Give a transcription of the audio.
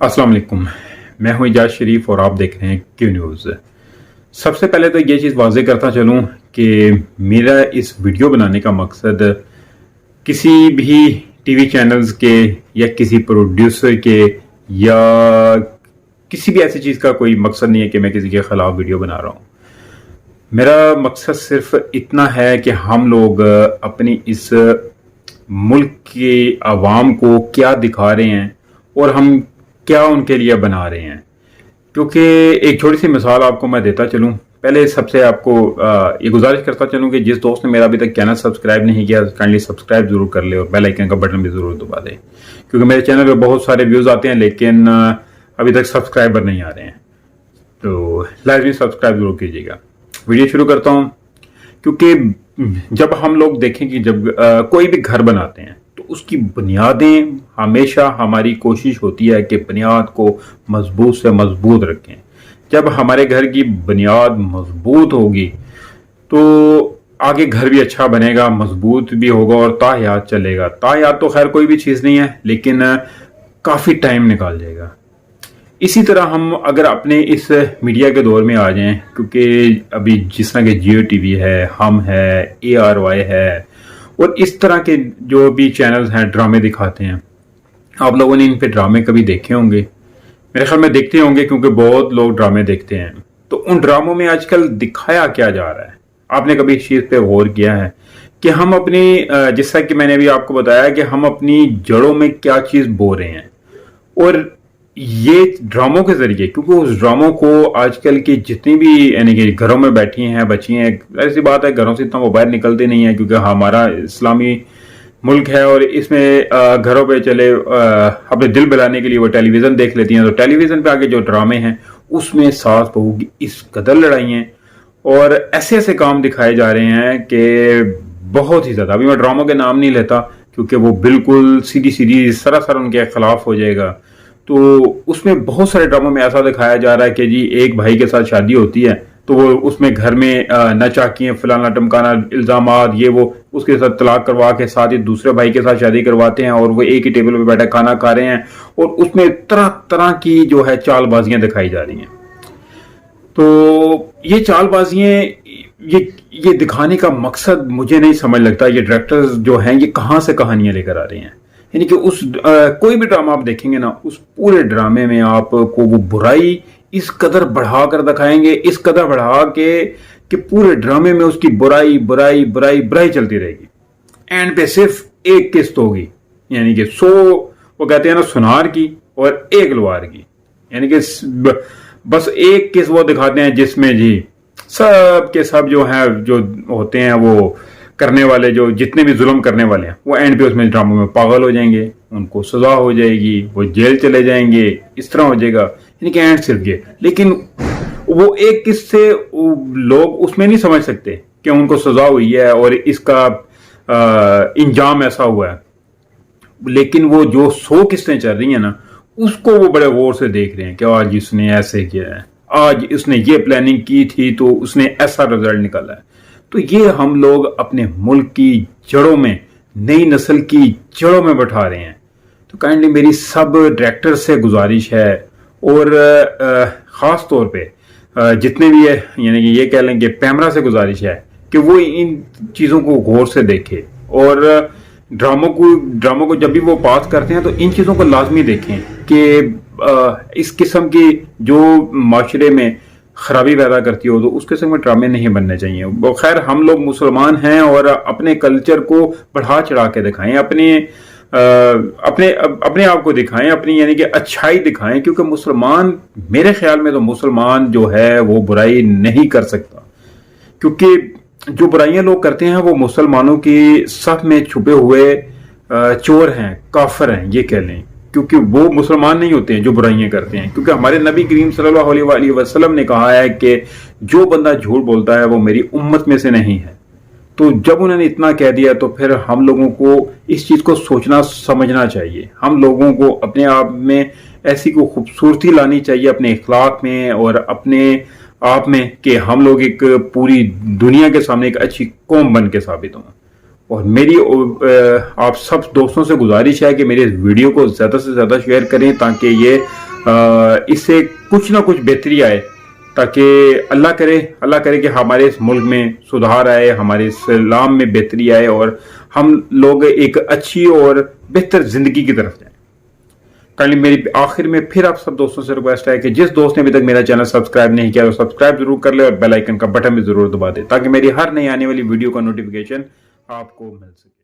अस्सलाम वालेकुम। मैं हूं इजाज शरीफ और आप देख रहे हैं क्यू न्यूज़। सबसे पहले तो ये चीज़ वाज़ेह करता चलूं कि मेरा इस वीडियो बनाने का मकसद किसी भी टीवी चैनल्स के या किसी प्रोड्यूसर के या किसी भी ऐसी चीज़ का कोई मकसद नहीं है कि मैं किसी के ख़िलाफ़ वीडियो बना रहा हूं। मेरा मकसद सिर्फ इतना है कि हम लोग अपनी इस मुल्क की आवाम को क्या दिखा रहे हैं और हम क्या उनके लिए बना रहे हैं। क्योंकि एक छोटी सी मिसाल आपको मैं देता चलूं। पहले सबसे आपको ये गुजारिश करता चलूं कि जिस दोस्त ने मेरा अभी तक चैनल सब्सक्राइब नहीं किया काइंडली सब्सक्राइब जरूर कर ले और बेल आइकन का बटन भी जरूर दबा दे, क्योंकि मेरे चैनल पे बहुत सारे व्यूज़ आते हैं लेकिन अभी तक सब्सक्राइबर नहीं आ रहे हैं। तो लाजमी सब्सक्राइब जरूर कीजिएगा। वीडियो शुरू करता हूँ। क्योंकि जब हम लोग देखें कि जब कोई भी घर बनाते हैं तो उसकी बुनियादें हमेशा हमारी कोशिश होती है कि बुनियाद को मजबूत से मजबूत रखें। जब हमारे घर की बुनियाद मजबूत होगी तो आगे घर भी अच्छा बनेगा, मजबूत भी होगा और ताहयात चलेगा। ताहयात तो खैर कोई भी चीज़ नहीं है लेकिन काफ़ी टाइम निकाल जाएगा। इसी तरह हम अगर अपने इस मीडिया के दौर में आ जाएं, क्योंकि अभी जिस तरह के जियो टीवी है, हम है, ARY है और इस तरह के जो भी चैनल्स हैं ड्रामे दिखाते हैं, आप लोगों ने इन पे ड्रामे कभी देखे होंगे, मेरे ख्याल में देखते होंगे क्योंकि बहुत लोग ड्रामे देखते हैं। तो उन ड्रामों में आजकल दिखाया क्या जा रहा है? आपने कभी इस चीज़ पे गौर किया है कि हम अपनी जैसा कि मैंने अभी आपको बताया कि हम अपनी जड़ों में क्या चीज़ बो रहे हैं और ये ड्रामों के जरिए, क्योंकि उस ड्रामों को आजकल की जितनी भी यानी कि घरों में बैठी हैं बच्ची हैं, ऐसी बात है घरों से इतना वो बाहर निकलते नहीं है क्योंकि हमारा इस्लामी मुल्क है और इसमें घरों पे चले अपने दिल बहलाने के लिए वो टेलीविज़न देख लेती हैं। तो टेलीविज़न पे आगे जो ड्रामे हैं उसमें सास बहू की इस कदर लड़ाई हैं और ऐसे ऐसे काम दिखाए जा रहे हैं कि बहुत ही ज़्यादा। अभी मैं ड्रामों के नाम नहीं लेता क्योंकि वो बिल्कुल सीधी सीधी सरासर उनके खिलाफ हो जाएगा। तो उसमें बहुत सारे ड्रामों में ऐसा दिखाया जा रहा है कि जी एक भाई के साथ शादी होती है तो वो उसमें घर में नचाकियां फलाना टमकाना इल्जामात ये वो उसके साथ तलाक करवा के साथ ही दूसरे भाई के साथ शादी करवाते हैं और वो एक ही टेबल पे बैठा खाना खा रहे हैं और उसमें तरह तरह की जो है चालबाजियां दिखाई जा रही हैं। तो ये चालबाजियां ये दिखाने का मकसद मुझे नहीं समझ लगता। ये डायरेक्टर्स जो हैं ये कहाँ से कहानियां लेकर आ रहे हैं। यानी कि उस कोई भी ड्रामा आप देखेंगे ना, उस पूरे ड्रामे में आपको वो बुराई इस कदर बढ़ा कर दिखाएंगे, इस कदर बढ़ा के कि पूरे ड्रामे में उसकी बुराई बुराई बुराई बुराई चलती रहेगी। एंड पे सिर्फ एक किस्त होगी, यानी कि 100 वो कहते हैं ना सुनार की और एक लोहार की, यानी कि बस एक किस्त वो दिखाते हैं जिसमें जी सब के सब जो है जो होते हैं वो करने वाले जो जितने भी जुल्म करने वाले हैं वो एंड पे उसमें ड्रामों में पागल हो जाएंगे, उनको सजा हो जाएगी, वो जेल चले जाएंगे, इस तरह हो जाएगा। यानी कि एंड सिर्फ ये, लेकिन वो एक किस्से लोग उसमें नहीं समझ सकते कि उनको सजा हुई है और इसका इंजाम ऐसा हुआ है। लेकिन वो जो 100 किस्तें चल रही हैं ना उसको वो बड़े गौर से देख रहे हैं कि आज इसने ऐसे किया है, आज इसने ये प्लानिंग की थी तो उसने ऐसा रिजल्ट निकाला है। तो ये हम लोग अपने मुल्क की जड़ों में, नई नस्ल की जड़ों में बैठा रहे हैं। तो काइंडली मेरी सब डायरेक्टर से गुजारिश है और ख़ास तौर पे जितने भी है यानी कि ये कह लें कि पैमरा से गुजारिश है कि वो इन चीज़ों को गौर से देखें और ड्रामों को जब भी वो पास करते हैं तो इन चीज़ों को लाजमी देखें कि इस किस्म की जो माशरे में खराबी पैदा करती हो तो उस किस्म के ड्रामे नहीं बनने चाहिए। वो खैर हम लोग मुसलमान हैं और अपने कल्चर को बढ़ा चढ़ा के दिखाएं, अपने आप को दिखाएं, अपनी यानी कि अच्छाई दिखाएं, क्योंकि मुसलमान मेरे ख्याल में तो मुसलमान जो है वो बुराई नहीं कर सकता, क्योंकि जो बुराइयां लोग करते हैं वो मुसलमानों की सफ में छुपे हुए चोर हैं, काफिर हैं ये कह लें, क्योंकि वो मुसलमान नहीं होते हैं जो बुराइयां करते हैं। क्योंकि हमारे नबी करीम सल्लल्लाहु अलैहि वसल्लम ने कहा है कि जो बंदा झूठ बोलता है वो मेरी उम्मत में से नहीं है। तो जब उन्होंने इतना कह दिया तो फिर हम लोगों को इस चीज़ को सोचना समझना चाहिए। हम लोगों को अपने आप में ऐसी कोई खूबसूरती लानी चाहिए अपने इखलाक में और अपने आप में कि हम लोग एक पूरी दुनिया के सामने एक अच्छी कौम बन के साबित हों। और मेरी आप सब दोस्तों से गुजारिश है कि मेरे इस वीडियो को ज़्यादा से ज़्यादा शेयर करें ताकि ये اس سے کچھ نہ کچھ بہتری آئے، تاکہ اللہ کرے کہ ہمارے اس ملک میں سدھار آئے، ہمارے اسلام میں بہتری آئے اور ہم لوگ ایک اچھی اور بہتر زندگی کی طرف جائیں۔ کائنڈلی میری آخر میں پھر آپ سب دوستوں سے ریکویسٹ ہے کہ جس دوست نے ابھی تک میرا چینل سبسکرائب نہیں کیا وہ سبسکرائب ضرور کر لے اور بیل آئیکن کا بٹن بھی ضرور دبا دے، تاکہ میری ہر نئی آنے والی ویڈیو کا نوٹیفیکیشن آپ کو مل سکے۔